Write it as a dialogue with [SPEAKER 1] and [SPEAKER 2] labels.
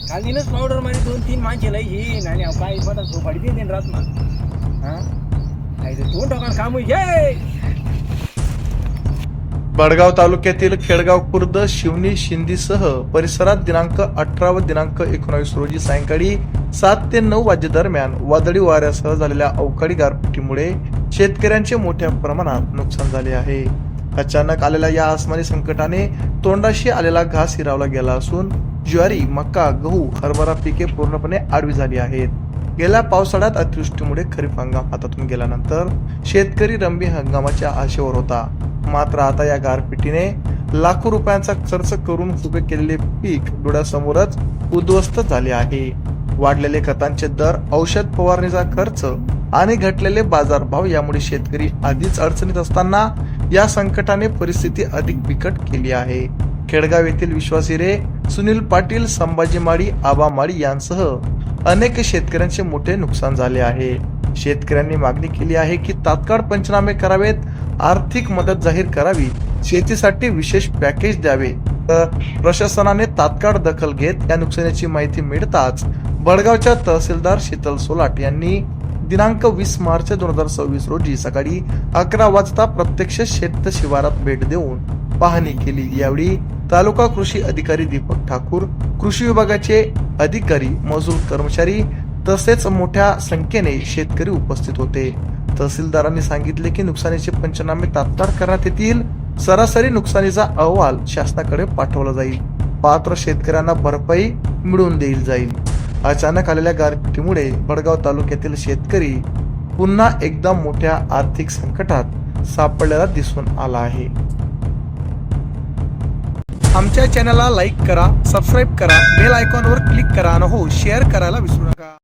[SPEAKER 1] खालीनच powder मध्ये 2-3 माणसे लई येईन आणि काय पता झोपाडी देईन रात ना. हा काय ते तोंड टाकून काम घे.
[SPEAKER 2] बडगाव तालुक्यातील खेडगाव खुर्द शिवनी शिंदीसह परिसरात दिनांक 18 व दिनांक 19 रोजी सायंकाळी 7 ते 9 वाजेदरम्यान वादळी वाऱ्यासह झालेल्या अवकाळी गारपिटीमुळे शेतकऱ्यांचे मोठ्या प्रमाणात नुकसान झाले आहे. अचानक आलेल्या या आसमानी संकटाने तोंडाशी आलेला घास हिरावला गेला असून ज्वारी, मका, गहू, हरभरा पिके पूर्णपणे आडवी झाली आहेत. गेल्या पावसाळ्यात अतिवृष्टीमुळे खरीप हंगाम हातातून गेल्यानंतर शेतकरी रब्बी हंगामाच्या आशेवर होता. मात्र आता या गारपिटीने लाखो रुपयांचा खर्च करून उभे केलेले पीक डोळ्यासमोरच उद्ध्वस्त झाले आहे. वाढलेले खतांचे दर, औषध फवारणीचा खर्च आणि घटलेले बाजारभाव यामुळे शेतकरी आधीच अडचणीत असताना या संकटाने परिस्थिती अधिक बिकट केली आहे. खेडगाव येथील विश्वास हिरे, सुनील पाटील, संभाजी माळी, आबा माळी यांसह अनेक शेतकऱ्यांचे मोठे नुकसान झाले आहे. शेतकऱ्यांनी मागणी केली आहे की तात्काळ पंचनामे करावेत, आर्थिक मदत जाहीर करावी, शेतीसाठी विशेष पॅकेज द्यावे. प्रशासनाने तात्काळ दखल घेत या नुकसानीची माहिती मिळताच बडगावच्या तहसीलदार शीतल सोलाट यांनी दिनांक 20 मार्च 2026 रोजी सकाळी 11 वाजता प्रत्यक्ष शेत शिवारात भेट देऊन पाहणी केली. यावेळी तालुका कृषी अधिकारी दीपक ठाकूर, कृषी विभागाचे अधिकारी, मजूर कर्मचारी तसेच मोठ्या संख्येने शेतकरी उपस्थित होते. तहसीलदारांनी सांगितले की नुकसानीचे पंचनामे तात्काळ करण्यात येतील. सरासरी नुकसानीचा अहवाल शासनाकडे पाठवला जाईल. पात्र शेतकऱ्यांना भरपाई मिळवून दिली जाईल. अचानक आलेल्या गारपिटीमुळे बडगाव तालुक्यातील शेतकरी पुन्हा एकदा मोठ्या आर्थिक संकटात सापडलेला दिसून आला आहे.
[SPEAKER 3] आमच्या चॅनलला लाईक करा, सबस्क्राईब करा, बेल आयकॉनवर क्लिक करा आणि हो शेअर करायला विसरू नका.